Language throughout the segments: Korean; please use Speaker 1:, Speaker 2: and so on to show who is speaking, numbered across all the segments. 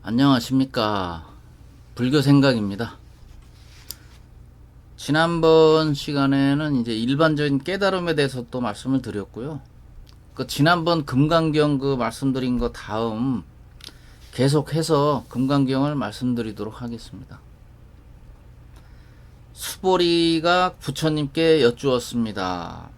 Speaker 1: 안녕하십니까. 불교 생각입니다. 지난번 시간에는 이제 일반적인 깨달음에 대해서 또 말씀을 드렸고요. 지난번 금강경 말씀드린 거 다음 계속해서 금강경을 말씀드리도록 하겠습니다. 수보리가 부처님께 여쭈었습니다.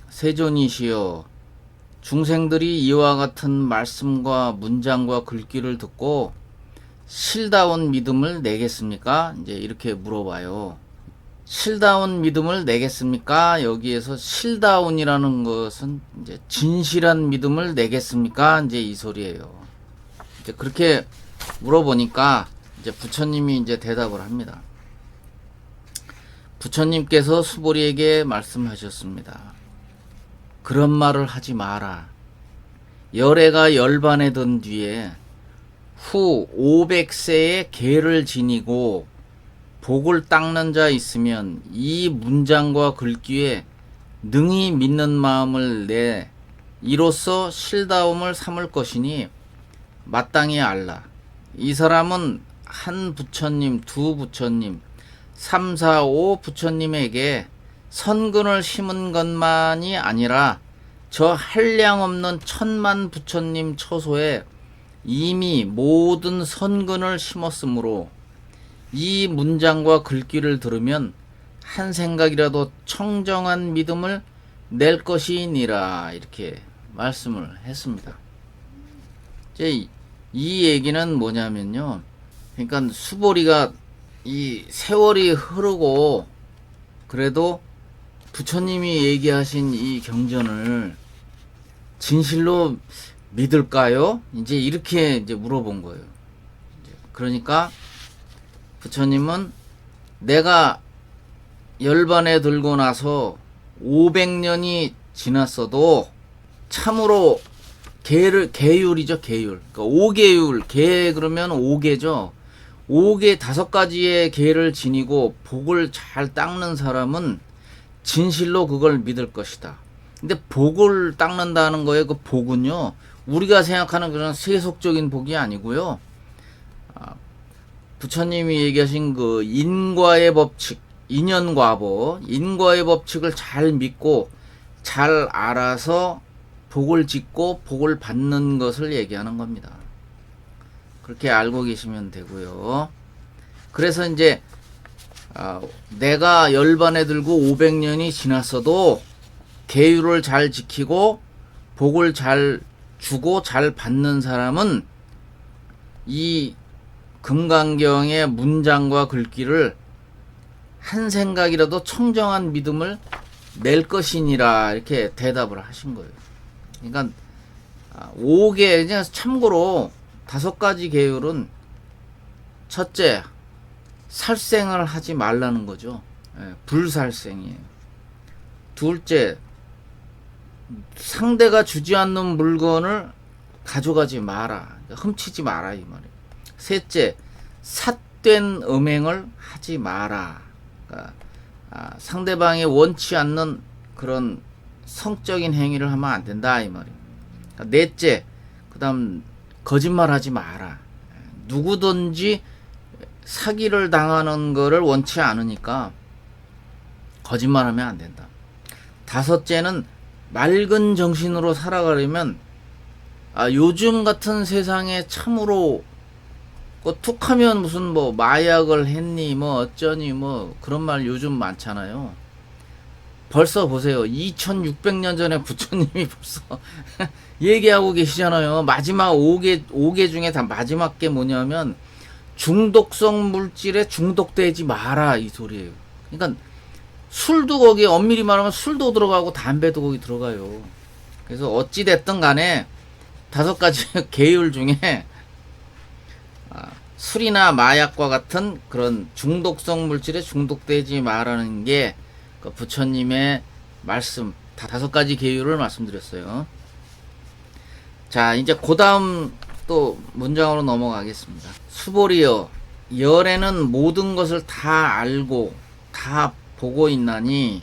Speaker 1: 세존이시여, 중생들이 이와 같은 말씀과 문장과 글귀를 듣고 실다운 믿음을 내겠습니까? 이제 이렇게 물어봐요. 실다운 믿음을 내겠습니까? 여기에서 실다운이라는 것은 이제 진실한 믿음을 내겠습니까? 이제 이 소리예요. 이제 그렇게 물어보니까 이제 부처님이 이제 대답을 합니다. 부처님께서 수보리에게 말씀하셨습니다. 그런 말을 하지 마라. 열애가 열반에 든 뒤에 후 500세의 계를 지니고 복을 닦는 자 있으면 이 문장과 글귀에 능히 믿는 마음을 내 이로써 실다움을 삼을 것이니 마땅히 알라. 이 사람은 한 부처님, 두 부처님, 3, 4, 5 부처님에게 선근을 심은 것만이 아니라 저 한량없는 천만 부처님 처소에 이미 모든 선근을 심었으므로 이 문장과 글귀를 들으면 한 생각이라도 청정한 믿음을 낼 것이니라. 이렇게 말씀을 했습니다. 이제 이 얘기는 뭐냐면요. 그러니까 수보리가 이 세월이 흐르고 그래도 부처님이 얘기하신 이 경전을 진실로 믿을까요? 이제 이렇게 이제 물어본 거예요. 그러니까 부처님은 내가 열반에 들고 나서 500년이 지났어도 참으로 계율이죠, 계율. 그러니까 5계율, 계 그러면 5계죠. 5개 5가지의 계를 지니고 복을 잘 닦는 사람은 진실로 그걸 믿을 것이다. 근데 복을 닦는다는 거에 그 복은요, 우리가 생각하는 그런 세속적인 복이 아니고요. 부처님이 얘기하신 그 인과의 법칙, 인연과보, 인과의 법칙을 잘 믿고 잘 알아서 복을 짓고 복을 받는 것을 얘기하는 겁니다. 그렇게 알고 계시면 되고요. 그래서 이제 내가 열반에 들고 500년이 지났어도 계율을 잘 지키고 복을 잘 주고 잘 받는 사람은 이 금강경의 문장과 글귀를 한 생각이라도 청정한 믿음을 낼 것이니라. 이렇게 대답을 하신 거예요. 그러니까 5개, 그냥 참고로 5가지 계율은 첫째, 살생을 하지 말라는 거죠. 불살생이에요. 둘째, 상대가 주지 않는 물건을 가져가지 마라. 훔치지 마라, 이 말이에요. 셋째, 삿된 음행을 하지 마라. 그러니까 상대방이 원치 않는 그런 성적인 행위를 하면 안 된다, 이 말이에요. 그러니까 넷째, 그 다음 거짓말 하지 마라. 누구든지 사기를 당하는 거를 원치 않으니까 거짓말하면 안 된다. 다섯째는 맑은 정신으로 살아가려면 요즘 같은 세상에 참으로 툭하면 무슨 뭐 마약을 했니 뭐 어쩌니 뭐 그런 말 요즘 많잖아요. 벌써 보세요. 2600년 전에 부처님이 벌써 얘기하고 계시잖아요. 마지막 5개 중에 다 마지막 게 뭐냐면 중독성 물질에 중독되지 마라, 이 소리예요. 그러니까 술도 거기에 엄밀히 말하면 술도 들어가고 담배도 거기 들어가요. 그래서 어찌 됐든 간에 5가지 계율 중에 술이나 마약과 같은 그런 중독성 물질에 중독되지 마라는 게 그 부처님의 말씀, 5가지 계율을 말씀드렸어요. 자, 이제 그 다음 또 문장으로 넘어가겠습니다. 수보리여, 열애는 모든 것을 다 알고 다 보고 있나니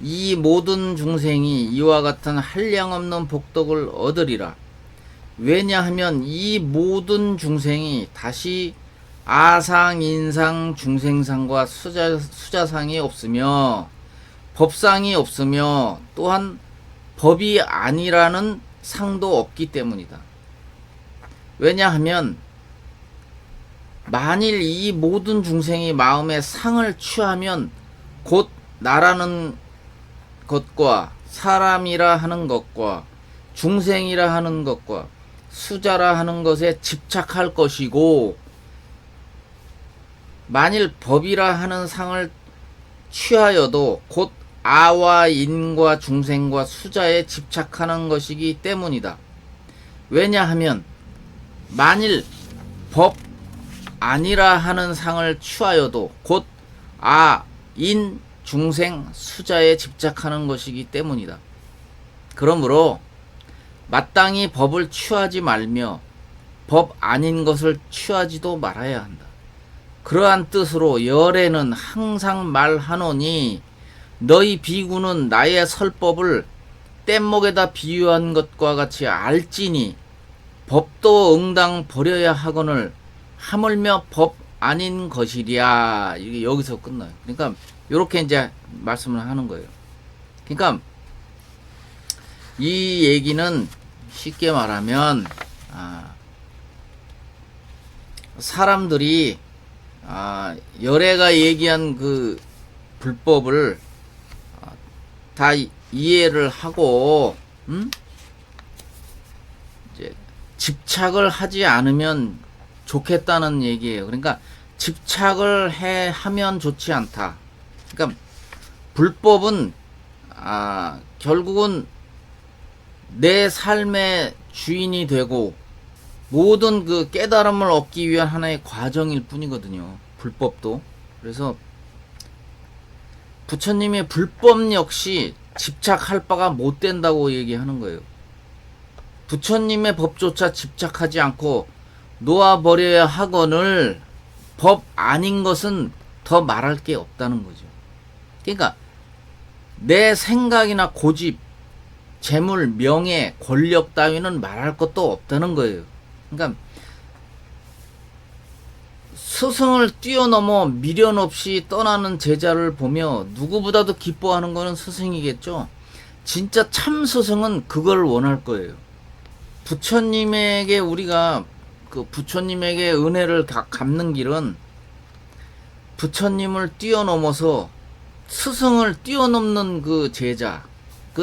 Speaker 1: 이 모든 중생이 이와 같은 한량없는 복덕을 얻으리라. 왜냐하면 이 모든 중생이 다시 아상, 인상, 중생상과 수자상이 없으며 법상이 없으며 또한 법이 아니라는 상도 없기 때문이다. 왜냐하면 만일 이 모든 중생이 마음에 상을 취하면 곧 나라는 것과 사람이라 하는 것과 중생이라 하는 것과 수자라 하는 것에 집착할 것이고, 만일 법이라 하는 상을 취하여도 곧 아와 인과 중생과 수자에 집착하는 것이기 때문이다. 왜냐하면 만일 법 아니라 하는 상을 취하여도 곧 아, 인, 중생, 수자에 집착하는 것이기 때문이다. 그러므로 마땅히 법을 취하지 말며 법 아닌 것을 취하지도 말아야 한다. 그러한 뜻으로 열애는 항상 말하노니 너희 비구는 나의 설법을 뗏목에다 비유한 것과 같이 알지니 법도 응당 버려야 하거늘 하물며 법 아닌 것이랴. 이게 여기서 끝나요. 그러니까 이렇게 이제 말씀을 하는 거예요. 그러니까 이 얘기는 쉽게 말하면 사람들이 열애가 얘기한 그 불법을 다 이해를 하고 이제 집착을 하지 않으면 좋겠다는 얘기예요. 그러니까 집착을 하면 좋지 않다. 그러니까 불법은 결국은 내 삶의 주인이 되고 모든 그 깨달음을 얻기 위한 하나의 과정일 뿐이거든요. 불법도. 그래서 부처님의 불법 역시 집착할 바가 못 된다고 얘기하는 거예요. 부처님의 법조차 집착하지 않고 놓아버려야 하거늘 법 아닌 것은 더 말할 게 없다는 거죠. 그러니까 내 생각이나 고집, 재물, 명예, 권력 따위는 말할 것도 없다는 거예요. 그러니까 스승을 뛰어넘어 미련 없이 떠나는 제자를 보며 누구보다도 기뻐하는 것은 스승이겠죠. 진짜 참 스승은 그걸 원할 거예요. 부처님에게 우리가 그 부처님에게 은혜를 갚는 길은 부처님을 뛰어넘어서 스승을 뛰어넘는 그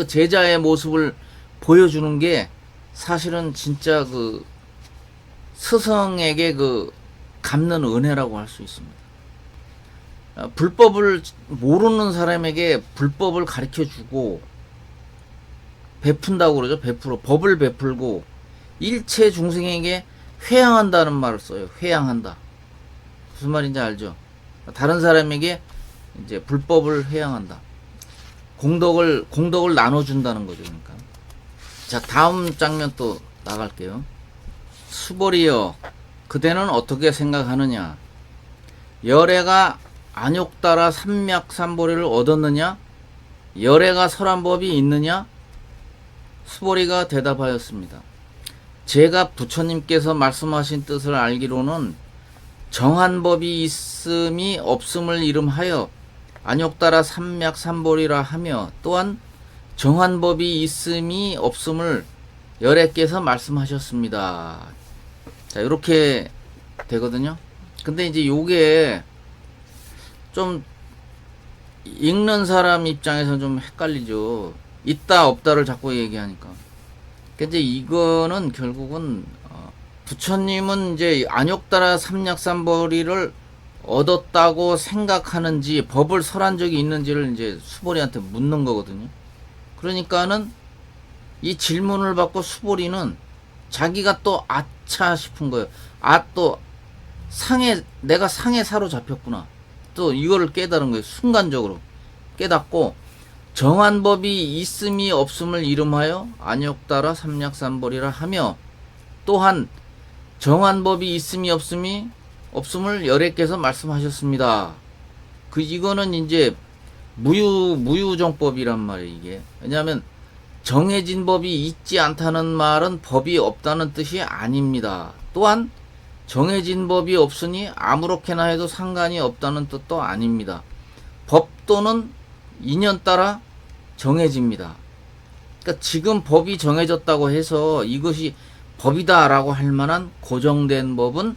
Speaker 1: 제자의 모습을 보여주는 게 사실은 진짜 그 스승에게 그 갚는 은혜라고 할 수 있습니다. 불법을 모르는 사람에게 불법을 가르쳐 주고 베푼다고 그러죠. 법을 베풀고 일체 중생에게 회양한다는 말을 써요. 회양한다. 무슨 말인지 알죠? 다른 사람에게 이제 불법을 회양한다. 공덕을 나눠준다는 거죠. 그러니까. 자, 다음 장면 또 나갈게요. 수보리여, 그대는 어떻게 생각하느냐? 열애가 안욕따라 삼맥삼보리를 얻었느냐? 열애가 설한 법이 있느냐? 수보리가 대답하였습니다. 제가 부처님께서 말씀하신 뜻을 알기로는 정한 법이 있음이 없음을 이름하여 안욕따라 삼맥삼보리라 하며, 또한 정한 법이 있음이 없음을 열애께서 말씀하셨습니다. 자, 이렇게 되거든요. 근데 이제 요게 좀 읽는 사람 입장에서 좀 헷갈리죠. 있다 없다를 자꾸 얘기하니까. 근데 이거는 결국은 부처님은 이제 안욕따라 삼맥삼보리를 얻었다고 생각하는지 법을 설한 적이 있는지를 이제 수보리한테 묻는 거거든요. 그러니까는 이 질문을 받고 수보리는 자기가 또 아차 싶은 거예요. 또 내가 상에 사로잡혔구나. 또 이거를 깨달은 거예요. 순간적으로 깨닫고 정한 법이 있음이 없음을 이름하여 안욕따라 삼맥삼보리라 하며, 또한 정한 법이 있음이 없음을 열애께서 말씀하셨습니다. 이거는 이제 무유정법이란 말이에요. 이게 왜냐하면 정해진 법이 있지 않다는 말은 법이 없다는 뜻이 아닙니다. 또한 정해진 법이 없으니 아무렇게나 해도 상관이 없다는 뜻도 아닙니다. 법도는 인연 따라 정해집니다. 그러니까 지금 법이 정해졌다고 해서 이것이 법이다라고 할 만한 고정된 법은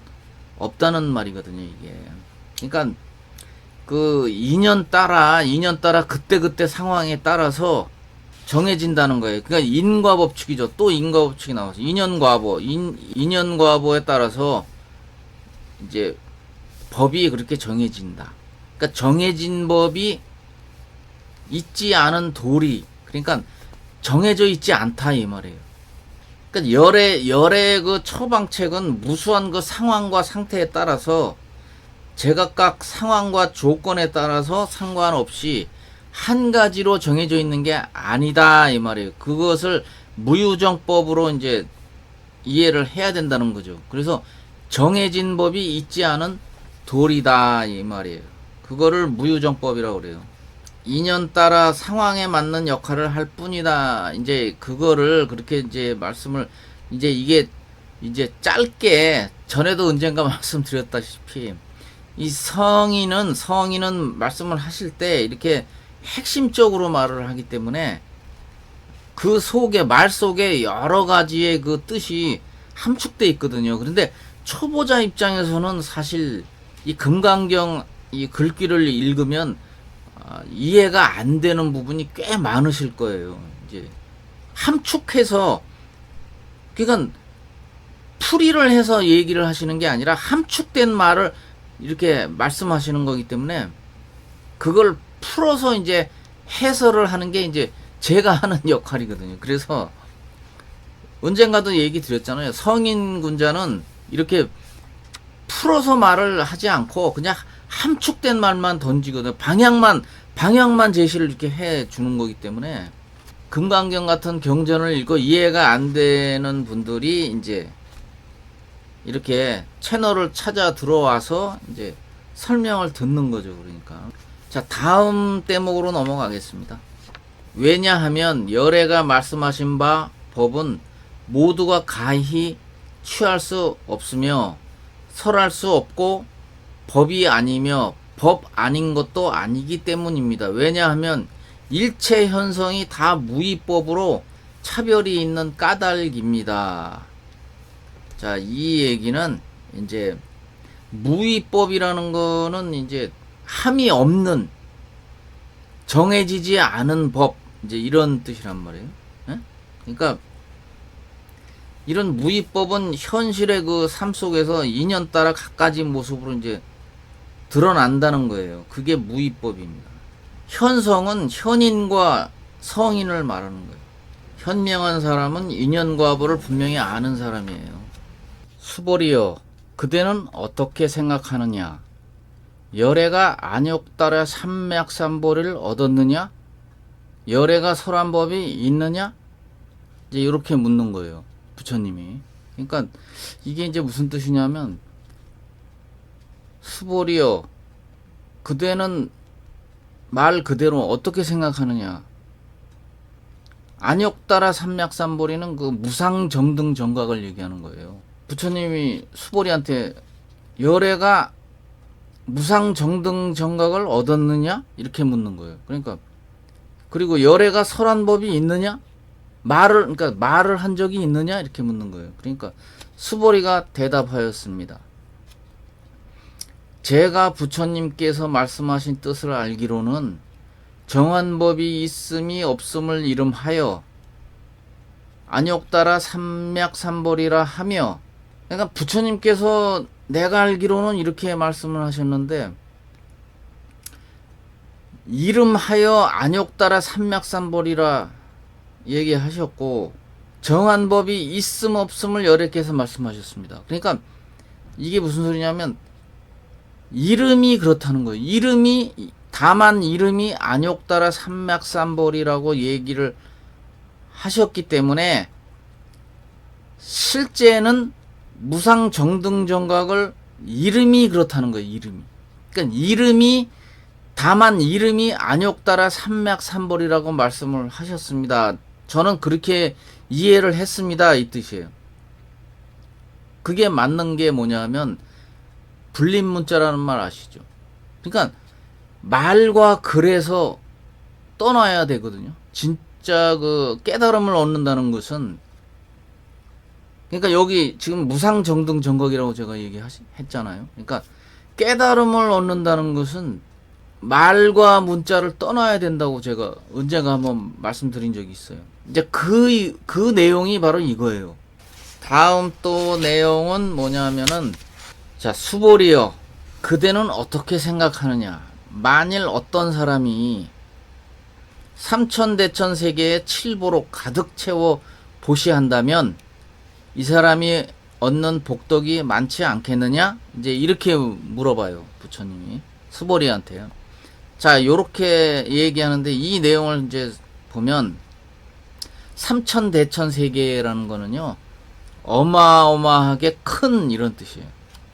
Speaker 1: 없다는 말이거든요, 이게. 그러니까 그 인연 따라 그때그때 상황에 따라서 정해진다는 거예요. 그러니까 인과법칙이죠. 또 인과법칙이 나와서 인연과보에 따라서 이제 법이 그렇게 정해진다. 그러니까 정해진 법이 있지 않은 도리, 그러니까 정해져 있지 않다 이 말이에요. 그러니까 열의 그 처방책은 무수한 그 상황과 상태에 따라서 제각각 상황과 조건에 따라서 상관없이 한 가지로 정해져 있는 게 아니다 이 말이에요. 그것을 무유정법으로 이제 이해를 해야 된다는 거죠. 그래서 정해진 법이 있지 않은 도리다 이 말이에요. 그거를 무유정법이라고 그래요. 인연 따라 상황에 맞는 역할을 할 뿐이다. 이제 그거를 그렇게 이제 말씀을 이제 이게 이제 짧게 전에도 언젠가 말씀드렸다시피 이 성인은 말씀을 하실 때 이렇게 핵심적으로 말을 하기 때문에 그 속에 말 속에 여러 가지의 그 뜻이 함축돼 있거든요. 그런데 초보자 입장에서는 사실 이 금강경 이 글귀를 읽으면 이해가 안 되는 부분이 꽤 많으실 거예요. 이제 함축해서 그러니까 풀이를 해서 얘기를 하시는 게 아니라 함축된 말을 이렇게 말씀하시는 거기 때문에 그걸 풀어서 이제 해설을 하는 게 이제 제가 하는 역할이거든요. 그래서 언젠가도 얘기 드렸잖아요. 성인 군자는 이렇게 풀어서 말을 하지 않고 그냥 함축된 말만 던지거든요. 방향만 제시를 이렇게 해 주는 거기 때문에 금강경 같은 경전을 읽고 이해가 안 되는 분들이 이제 이렇게 채널을 찾아 들어와서 이제 설명을 듣는 거죠. 그러니까. 자, 다음 대목으로 넘어가겠습니다. 왜냐하면 열애가 말씀하신 바 법은 모두가 가히 취할 수 없으며 설할 수 없고 법이 아니며 법 아닌 것도 아니기 때문입니다. 왜냐하면 일체 현성이 다 무위법으로 차별이 있는 까닭입니다. 자, 이 얘기는 이제 무위법이라는 거는 이제 함이 없는 정해지지 않은 법 이제 이런 뜻이란 말이에요. 예? 그러니까 이런 무위법은 현실의 그 삶 속에서 인연 따라 갖가지 모습으로 이제 드러난다는 거예요. 그게 무위법입니다. 현성은 현인과 성인을 말하는 거예요. 현명한 사람은 인연과보를 분명히 아는 사람이에요. 수벌이여, 그대는 어떻게 생각하느냐? 열애가 안욕 따라 삼맥삼보리를 얻었느냐? 열애가 설한 법이 있느냐? 이제 이렇게 묻는 거예요. 부처님이. 그러니까 이게 이제 무슨 뜻이냐면 수벌이여, 그대는 말 그대로 어떻게 생각하느냐? 안욕 따라 삼맥삼보리는 그 무상정등 정각을 얘기하는 거예요. 부처님이 수보리한테 열애가 무상정등 정각을 얻었느냐? 이렇게 묻는 거예요. 그러니까 그리고 열애가 설한 법이 있느냐? 그러니까 말을 한 적이 있느냐? 이렇게 묻는 거예요. 그러니까 수보리가 대답하였습니다. 제가 부처님께서 말씀하신 뜻을 알기로는 정한 법이 있음이 없음을 이름하여 안욕 따라 삼맥삼보리라 하며, 그러니까 부처님께서 내가 알기로는 이렇게 말씀을 하셨는데 이름하여 안욕 따라 삼맥삼보리라 얘기하셨고 정한 법이 있음 없음을 여래께서 말씀하셨습니다. 그러니까 이게 무슨 소리냐면 이름이 그렇다는 거예요. 다만 이름이 안욕 따라 삼맥삼보리라고 얘기를 하셨기 때문에 실제는 무상정등정각을 이름이 그렇다는 거예요. 그러니까 다만 이름이 안욕 따라 삼맥삼보리라고 말씀을 하셨습니다. 저는 그렇게 이해를 했습니다. 이 뜻이에요. 그게 맞는 게 뭐냐면 불림 문자라는 말 아시죠? 그러니까 말과 글에서 떠나야 되거든요. 진짜 그 깨달음을 얻는다는 것은, 그러니까 여기 지금 무상정등정각이라고 제가 얘기했잖아요. 그러니까 깨달음을 얻는다는 것은 말과 문자를 떠나야 된다고 제가 언젠가 한번 말씀드린 적이 있어요. 이제 그 내용이 바로 이거예요. 다음 또 내용은 뭐냐면은, 자, 수보리여, 그대는 어떻게 생각하느냐? 만일 어떤 사람이 삼천대천 세계에 칠보로 가득 채워 보시한다면 이 사람이 얻는 복덕이 많지 않겠느냐? 이제 이렇게 물어봐요, 부처님이 수보리한테요. 자, 요렇게 얘기하는데, 이 내용을 이제 보면 삼천대천 세계라는 거는요, 어마어마하게 큰 이런 뜻이에요.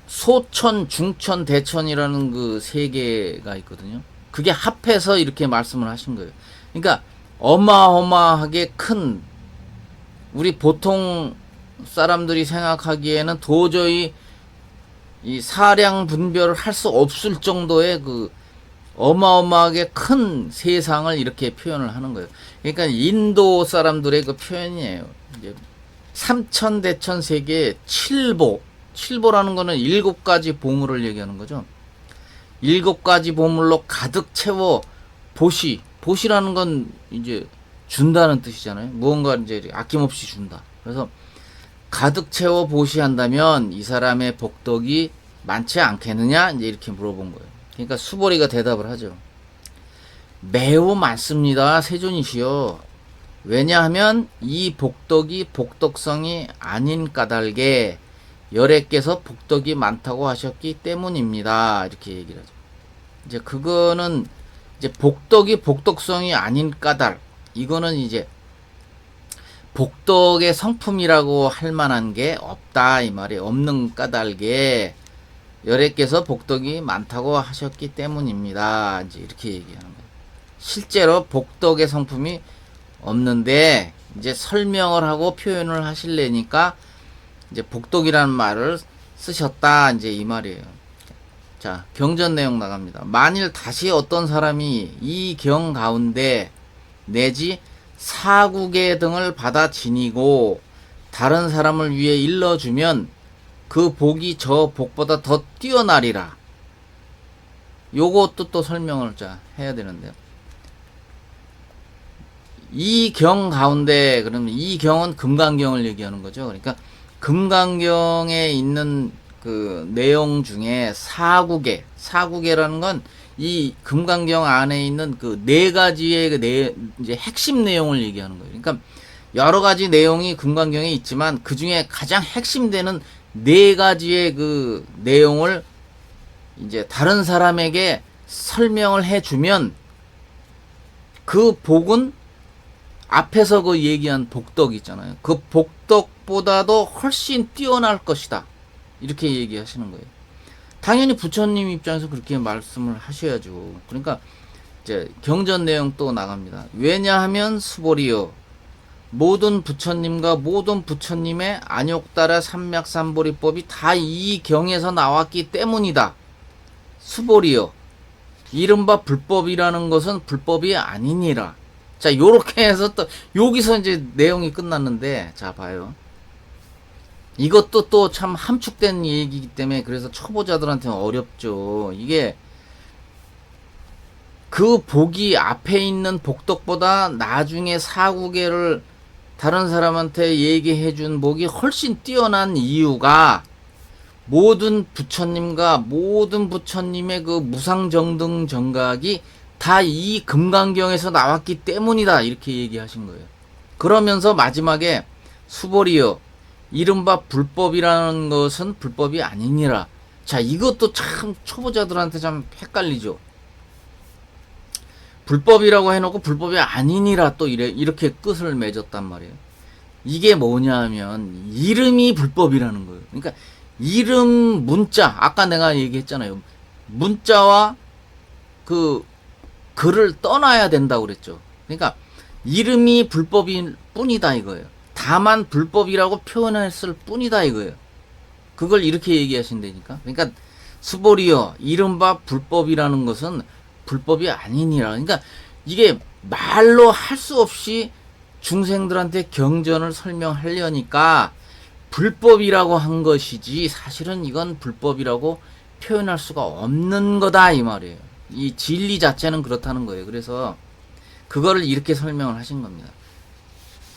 Speaker 1: 소천, 중천, 대천이라는 그 세계가 있거든요. 그게 합해서 이렇게 말씀을 하신 거예요. 그러니까 어마어마하게 큰, 우리 보통 사람들이 생각하기에는 도저히 이 사량 분별을 할 수 없을 정도의 그 어마어마하게 큰 세상을 이렇게 표현을 하는 거예요. 그러니까 인도 사람들의 그 표현이에요. 이제 삼천대천 세계의 칠보, 칠보라는 거는 7가지 보물을 얘기하는 거죠. 7가지 보물로 가득 채워 보시, 보시라는 건 이제 준다는 뜻이잖아요. 무언가 이제 아낌없이 준다. 그래서 가득 채워 보시한다면 이 사람의 복덕이 많지 않겠느냐? 이제 이렇게 물어본 거예요. 그러니까 수보리가 대답을 하죠. 매우 많습니다, 세존이시여. 왜냐하면 이 복덕이 복덕성이 아닌 까닭에 열애께서 복덕이 많다고 하셨기 때문입니다. 이렇게 얘기를 하죠. 이제 그거는 이제 복덕이 복덕성이 아닌 까닭, 이거는 이제 복덕의 성품이라고 할 만한 게 없다, 이 말이. 없는 까닭에 열애께서 복덕이 많다고 하셨기 때문입니다. 이제 이렇게 얘기하는 거예요. 실제로 복덕의 성품이 없는데 이제 설명을 하고 표현을 하실래니까 이제 복덕이라는 말을 쓰셨다, 이제 이 말이에요. 자, 경전 내용 나갑니다. 만일 다시 어떤 사람이 이 경 가운데 내지 사국의 등을 받아 지니고 다른 사람을 위해 일러주면 그 복이 저 복보다 더 뛰어나리라. 요것도 또 설명을 자 해야 되는데요. 이 경 가운데, 그러면 이 경은 금강경을 얘기하는 거죠. 그러니까 금강경에 있는 그 내용 중에 사국계라는 건 이 금강경 안에 있는 그 4가지의 그 이제 핵심 내용을 얘기하는 거예요. 그러니까 여러 가지 내용이 금강경에 있지만 그 중에 가장 핵심되는 4가지의 그 내용을 이제 다른 사람에게 설명을 해주면 그 복은 앞에서 그 얘기한 복덕 있잖아요. 그 복덕보다도 훨씬 뛰어날 것이다. 이렇게 얘기하시는 거예요. 당연히 부처님 입장에서 그렇게 말씀을 하셔야죠. 그러니까 이제 경전 내용 또 나갑니다. 왜냐하면 수보리여, 모든 부처님과 모든 부처님의 안욕따라 삼맥삼보리법이 다 이 경에서 나왔기 때문이다. 수보리여, 이른바 불법이라는 것은 불법이 아니니라. 자, 요렇게 해서 또 여기서 이제 내용이 끝났는데, 자 봐요. 이것도 또 참 함축된 얘기이기 때문에 그래서 초보자들한테는 어렵죠. 이게 그 복이 앞에 있는 복덕보다 나중에 사구계를 다른 사람한테 얘기해 준 복이 훨씬 뛰어난 이유가 모든 부처님과 모든 부처님의 그 무상정등 정각이 다 이 금강경에서 나왔기 때문이다, 이렇게 얘기하신 거예요. 그러면서 마지막에 수보리여, 이른바 불법이라는 것은 불법이 아니니라. 자, 이것도 참 초보자들한테 참 헷갈리죠. 불법이라고 해놓고 불법이 아니니라 또 이렇게 끝을 맺었단 말이에요. 이게 뭐냐면 이름이 불법이라는 거예요. 그러니까 이름 문자, 아까 내가 얘기했잖아요. 문자와 그 글을 떠나야 된다고 그랬죠. 그러니까 이름이 뿐이다 이거예요. 다만 불법이라고 표현했을 뿐이다 이거예요. 그걸 이렇게 얘기하신다니까. 그러니까 수보리여 이른바 불법이라는 것은 불법이 아니니라. 그러니까 이게 말로 할 수 없이 중생들한테 경전을 설명하려니까 불법이라고 한 것이지 사실은 이건 불법이라고 표현할 수가 없는 거다 이 말이에요. 이 진리 자체는 그렇다는 거예요. 그래서 그거를 이렇게 설명을 하신 겁니다.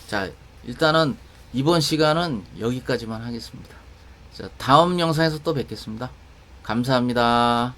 Speaker 1: 자, 일단은 이번 시간은 여기까지만 하겠습니다. 자, 다음 영상에서 또 뵙겠습니다. 감사합니다.